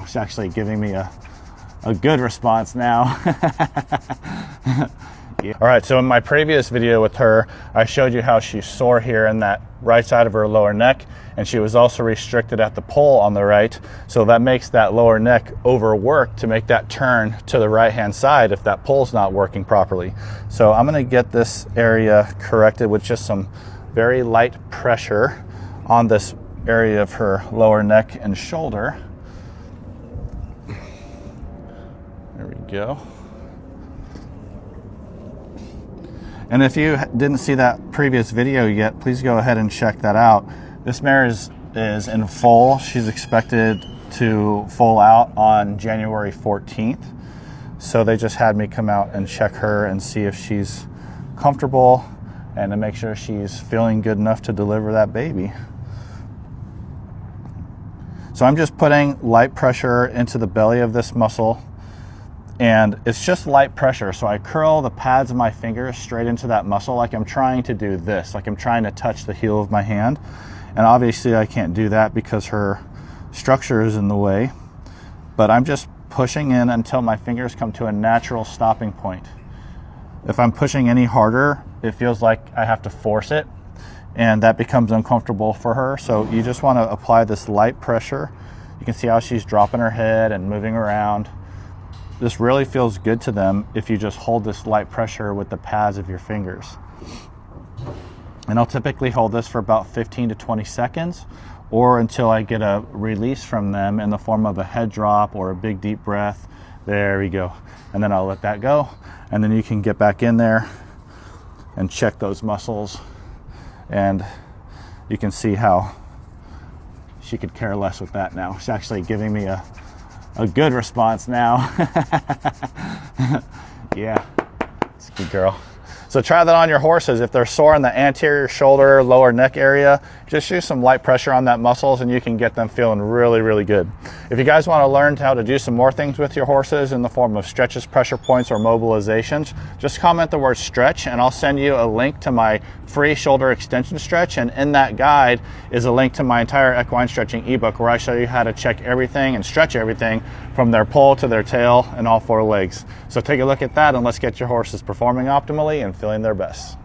She's actually giving me a good response now. Yeah. All right, so in my previous video with her, I showed you how she's sore here in that right side of her lower neck, and she was also restricted at the pole on the right. So that makes that lower neck overwork to make that turn to the right-hand side if that pole's not working properly. So I'm gonna get this area corrected with just some very light pressure on this area of her lower neck and shoulder. There we go. And if you didn't see that previous video yet, please go ahead and check that out. This mare is in foal. She's expected to foal out on January 14th. So they just had me come out and check her and see if she's comfortable and to make sure she's feeling good enough to deliver that baby. So I'm just putting light pressure into the belly of this muscle, and it's just light pressure. So I curl the pads of my fingers straight into that muscle like I'm trying to do this, like I'm trying to touch the heel of my hand. And obviously I can't do that because her structure is in the way, but I'm just pushing in until my fingers come to a natural stopping point. If I'm pushing any harder, it feels like I have to force it, and that becomes uncomfortable for her. So you just want to apply this light pressure. You can see how she's dropping her head and moving around. This really feels good to them if you just hold this light pressure with the pads of your fingers. And I'll typically hold this for about 15 to 20 seconds, or until I get a release from them in the form of a head drop or a big deep breath. There we go. And then I'll let that go. And then you can get back in there and check those muscles. And you can see how she could care less with that now. She's actually giving me a good response now. Yeah, it's a good girl. So try that on your horses. If they're sore in the anterior shoulder, lower neck area, just use some light pressure on that muscles and you can get them feeling really, really good. If you guys want to learn how to do some more things with your horses in the form of stretches, pressure points, or mobilizations, just comment the word stretch and I'll send you a link to my free shoulder extension stretch. And in that guide is a link to my entire equine stretching ebook where I show you how to check everything and stretch everything from their poll to their tail and all four legs. So take a look at that and let's get your horses performing optimally and feeling their best.